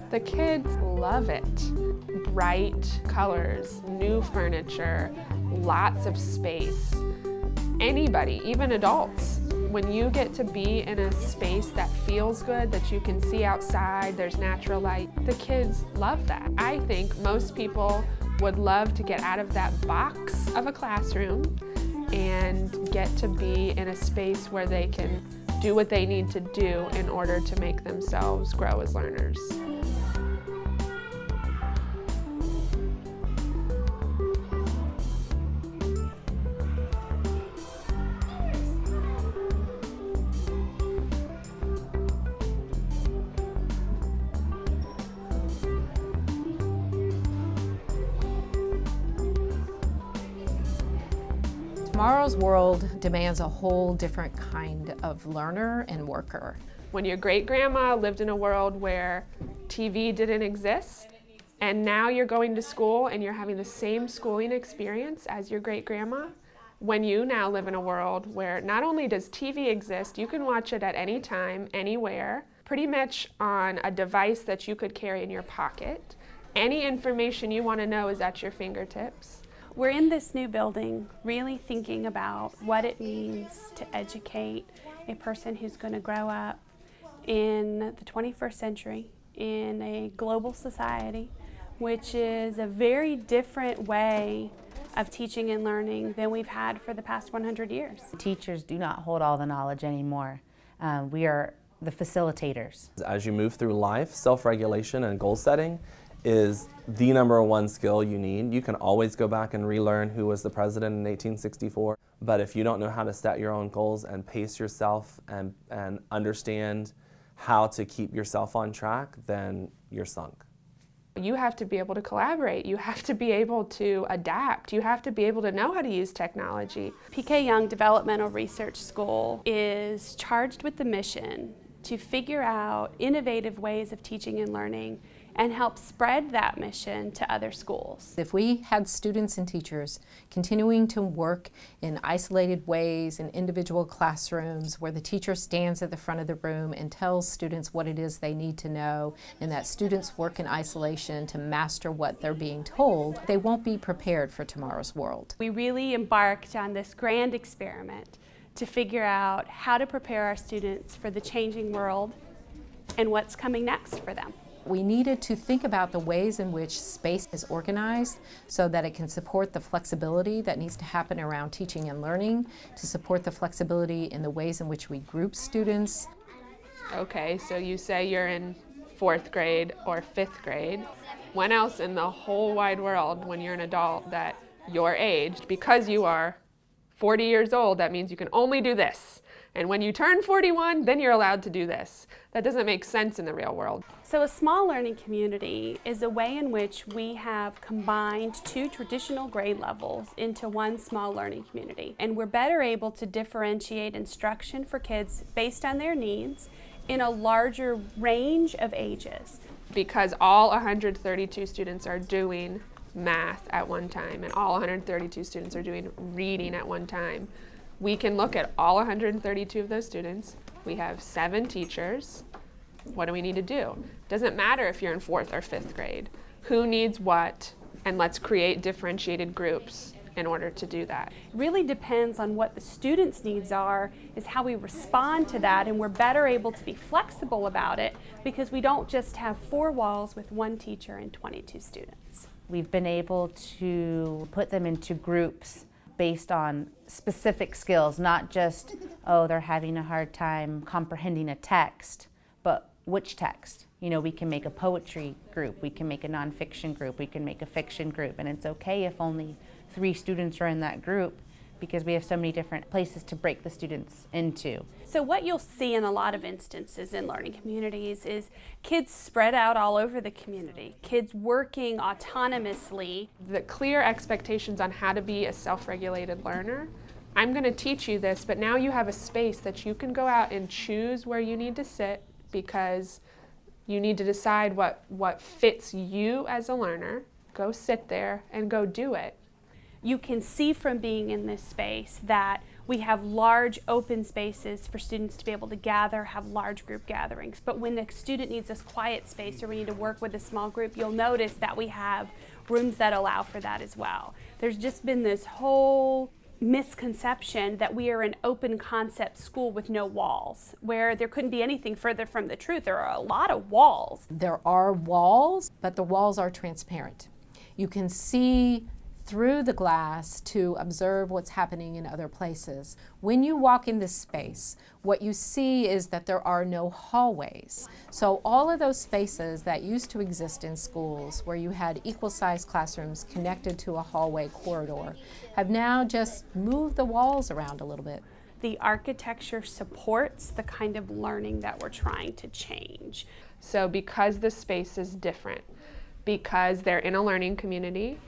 The kids love it. Bright colors, new furniture, lots of space. Anybody, even adults, when you get to be in a space that feels good, that you can see outside, there's natural light, the kids love that. I think most people would love to get out of that box of a classroom and get to be in a space where they can do what they need to do in order to make themselves grow as learners. Tomorrow's world demands a whole different kind of learner and worker. When your great-grandma lived in a world where TV didn't exist, and now you're going to school and you're having the same schooling experience as your great-grandma, when you now live in a world where not only does TV exist, you can watch it at any time, anywhere, pretty much on a device that you could carry in your pocket. Any information you want to know is at your fingertips. We're in this new building really thinking about what it means to educate a person who's going to grow up in the 21st century in a global society, which is a very different way of teaching and learning than we've had for the past 100 years. Teachers do not hold all the knowledge anymore. We are the facilitators. As you move through life, self-regulation and goal setting is the #1 skill you need. You can always go back and relearn who was the president in 1864, but if you don't know how to set your own goals and pace yourself and understand how to keep yourself on track, then you're sunk. You have to be able to collaborate. You have to be able to adapt. You have to be able to know how to use technology. PK Yonge Developmental Research School is charged with the mission to figure out innovative ways of teaching and learning and help spread that mission to other schools. If we had students and teachers continuing to work in isolated ways in individual classrooms where the teacher stands at the front of the room and tells students what it is they need to know, and that students work in isolation to master what they're being told, they won't be prepared for tomorrow's world. We really embarked on this grand experiment to figure out how to prepare our students for the changing world and what's coming next for them. We needed to think about the ways in which space is organized so that it can support the flexibility that needs to happen around teaching and learning, to support the flexibility in the ways in which we group students. Okay, so you say you're in 4th grade or 5th grade. When else in the whole wide world, when you're an adult that your age, because you are 40 years old, that means you can only do this. And when you turn 41, then you're allowed to do this. That doesn't make sense in the real world. So a small learning community is a way in which we have combined 2 traditional grade levels into one small learning community. And we're better able to differentiate instruction for kids based on their needs in a larger range of ages. Because all 132 students are doing math at one time, and all 132 students are doing reading at one time, we can look at all 132 of those students. We have 7 teachers. What do we need to do? Doesn't matter if you're in 4th or 5th grade. Who needs what? And let's create differentiated groups in order to do that. It really depends on what the students' needs are, is how we respond to that, and we're better able to be flexible about it because we don't just have 4 walls with 1 teacher and 22 students. We've been able to put them into groups based on specific skills, not just, oh, they're having a hard time comprehending a text, but which text? You know, we can make a poetry group, we can make a nonfiction group, we can make a fiction group, and it's okay if only 3 students are in that group because we have so many different places to break the students into. So what you'll see in a lot of instances in learning communities is kids spread out all over the community, kids working autonomously. The clear expectations on how to be a self-regulated learner. I'm going to teach you this, but now you have a space that you can go out and choose where you need to sit because you need to decide what fits you as a learner. Go sit there and go do it. You can see from being in this space that We have large open spaces for students to be able to gather, have large group gatherings. But when the student needs this quiet space or we need to work with a small group, you'll notice that we have rooms that allow for that as well. There's just been this whole misconception that we are an open concept school with no walls, where there couldn't be anything further from the truth. There are a lot of walls. There are walls, but the walls are transparent. You can see through the glass to observe what's happening in other places. When you walk in this space, what you see is that there are no hallways. So all of those spaces that used to exist in schools where you had equal-sized classrooms connected to a hallway corridor have now just moved the walls around a little bit. The architecture supports the kind of learning that we're trying to change. So because the space is different, because they're in a learning community,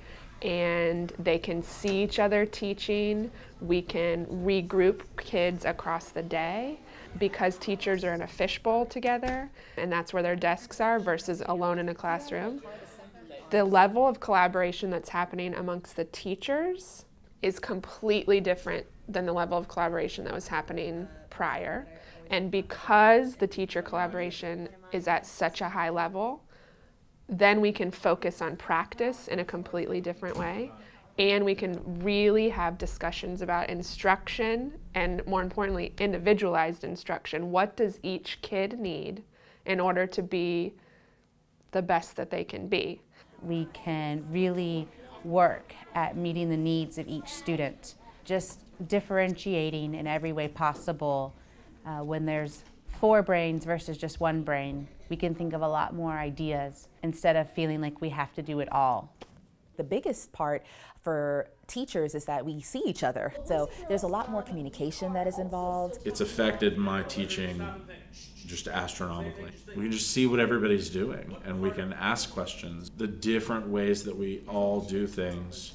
and they can see each other teaching. We can regroup kids across the day because teachers are in a fishbowl together, and that's where their desks are versus alone in a classroom. The level of collaboration that's happening amongst the teachers is completely different than the level of collaboration that was happening prior. And because the teacher collaboration is at such a high level, then we can focus on practice in a completely different way, and we can really have discussions about instruction and, more importantly, individualized instruction. What does each kid need in order to be the best that they can be? We can really work at meeting the needs of each student, just differentiating in every way possible. When there's 4 brains versus just 1 brain, we can think of a lot more ideas instead of feeling like we have to do it all. The biggest part for teachers is that we see each other. So there's a lot more communication that is involved. It's affected my teaching just astronomically. We can just see what everybody's doing and we can ask questions. The different ways that we all do things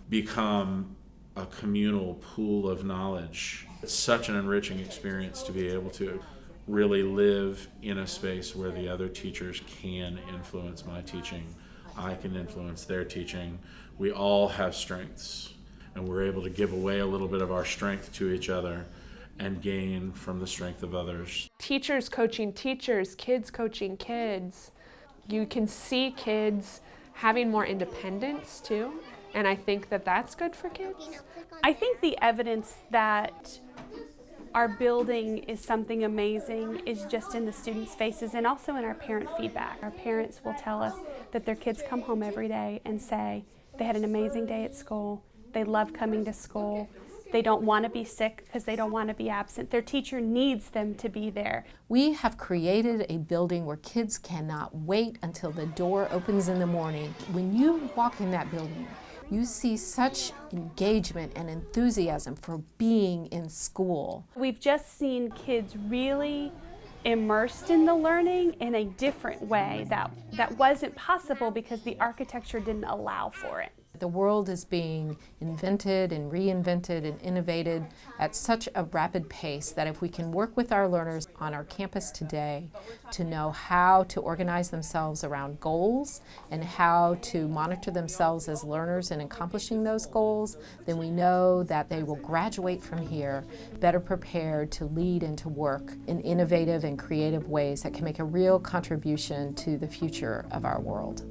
become a communal pool of knowledge. It's such an enriching experience to be able to really live in a space where the other teachers can influence my teaching. I can influence their teaching. We all have strengths, and we're able to give away a little bit of our strength to each other and gain from the strength of others. Teachers coaching teachers, kids coaching kids. You can see kids having more independence too, and I think that that's good for kids. I think the evidence that our building is something amazing is just in the students' faces and also in our parent feedback. Our parents will tell us that their kids come home every day and say they had an amazing day at school, they love coming to school, they don't want to be sick because they don't want to be absent. Their teacher needs them to be there. We have created a building where kids cannot wait until the door opens in the morning. When you walk in that building, you see such engagement and enthusiasm for being in school. We've just seen kids really immersed in the learning in a different way that wasn't possible because the architecture didn't allow for it. The world is being invented and reinvented and innovated at such a rapid pace that if we can work with our learners on our campus today to know how to organize themselves around goals and how to monitor themselves as learners in accomplishing those goals, then we know that they will graduate from here better prepared to lead and to work in innovative and creative ways that can make a real contribution to the future of our world.